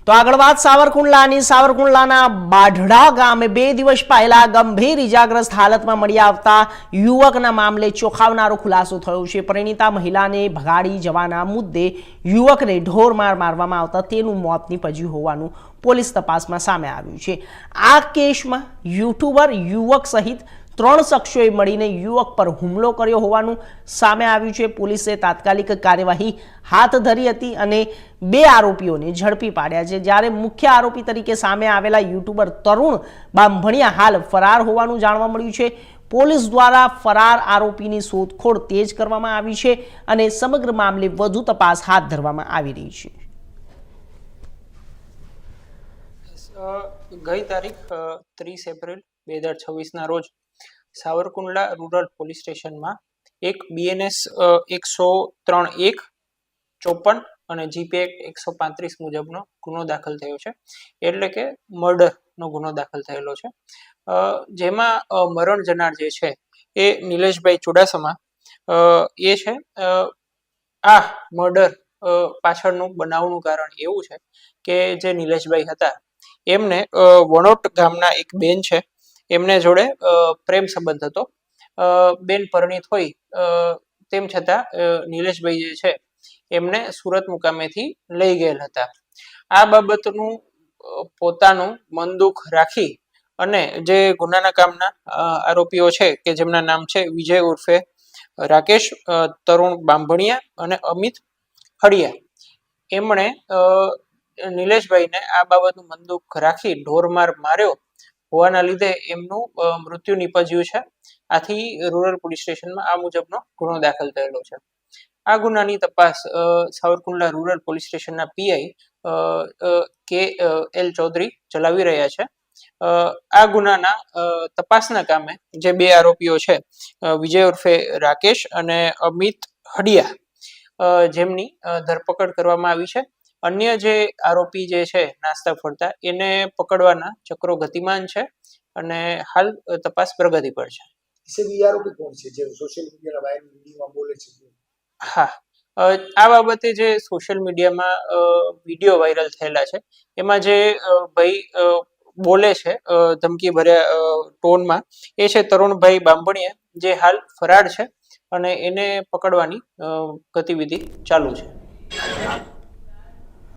તો આગળ વાત સાવરકુંડલાના બાઢડા ગામે 2 દિવસ પહેલા ગંભીર ઇજાગ્રસ્ત હાલતમાં મળી આવતા યુવકના મામલે ચોંકાવનારો ખુલાસો થયો છે। પરિણીતા મહિલાને ભગાડી જવાના મુદ્દે યુવકને ઢોરમાર મારવામાં આવતા તેનું મોત નીપજ્યું હોવાનું પોલીસ તપાસમાં સામે આવ્યું છે। આ કેસમાં યુટ્યુબર યુવક સહિત 3 શખ્સોએ મળીને યુવક પર હુમલો કર્યો હોવાનું સામે આવ્યું છે। પોલીસે તાત્કાલિક કાર્યવાહી હાથ ધરી હતી અને 2 આરોપીઓને ઝડપી પાડ્યા છે, જ્યારે મુખ્ય આરોપી તરીકે સામે આવેલા યુટ્યુબર તરુણ બામભણિયા હાલ ફરાર હોવાનું જાણવા મળ્યું છે। પોલીસ દ્વારા ફરાર આરોપીની શોધખોળ તેજ કરવામાં આવી છે અને સમગ્ર મામલે વધુ તપાસ હાથ ધરવામાં આવી રહી છે। ગઈ તારીખ 30 એપ્રિલ 2026 ના રોજ સાવરકુંડલા રૂરલ પોલીસ સ્ટેશનમાં એક BNS 103(1) 54 અને GP એક્ટ 135 મુજબનો ગુનો દાખલ થયો છે, એટલે કે મર્ડરનો ગુનો દાખલ થયેલો છે, જેમાં મરણ જનાર જે છે એ નિલેશભાઈ ચુડાસમા એ છે। આ મર્ડર પાછળનું બનાવનું કારણ એવું છે કે જે નિલેશભાઈ હતા એમને વણોટ ગામના એક બેન છે એમને જોડે પ્રેમ સંબંધ હતો। બેન પરિણીત હોય તેમ છતાં નિલેશભાઈ જે છે એમને સુરત મુકામેથી લઈ ગયેલ હતા। આ બાબતનું પોતાનું મન દુઃખ રાખી અને જે ગુનાના કામના આરોપીઓ છે કે જેમના નામ છે વિજય ઉર્ફે રાકેશ, તરુણ બામભણિયા અને અમિત હળિયા, એમણે નિલેશભાઈને આ બાબતનું મન દુઃખ રાખી ઢોરમાર માર્યો હોવાના લીધે એમનું મૃત્યુ નીપજ્યું છે। આથી રૂરલ પોલીસ સ્ટેશનમાં આ મુજબનો ગુનો દાખલ થયેલો છે। આ ગુનાની તપાસ સાવરકુંડલા રૂરલ પોલીસ સ્ટેશનના PI KL ચૌધરી ચલાવી રહ્યા છે। આ ગુનાના તપાસના કામે જે 2 આરોપીઓ છે વિજય ઉર્ફે રાકેશ અને અમિત હડિયા, જેમની ધરપકડ કરવામાં આવી છે। અન્ય જે આરોપી જે છે નાસ્તા ફરતા, એને પકડવાના ચક્રો ગતિમાન છે અને હાલ તપાસ પ્રગતિ પર છે। આરોપી કોણ છે જે સોશિયલ મીડિયાના વાયરલ વિડીયોમાં બોલે છે? હા, આ બાબતે જે સોશિયલ મીડિયામાં વિડીયો વાયરલ થયેલા છે એમાં જે ભાઈ બોલે છે ધમકી ભર્યા ટોનમાં, એ છે તરુણભાઈ બામભણિયા, જે હાલ ફરાર છે અને એને પકડવાની ગતિવિધિ ચાલુ છે।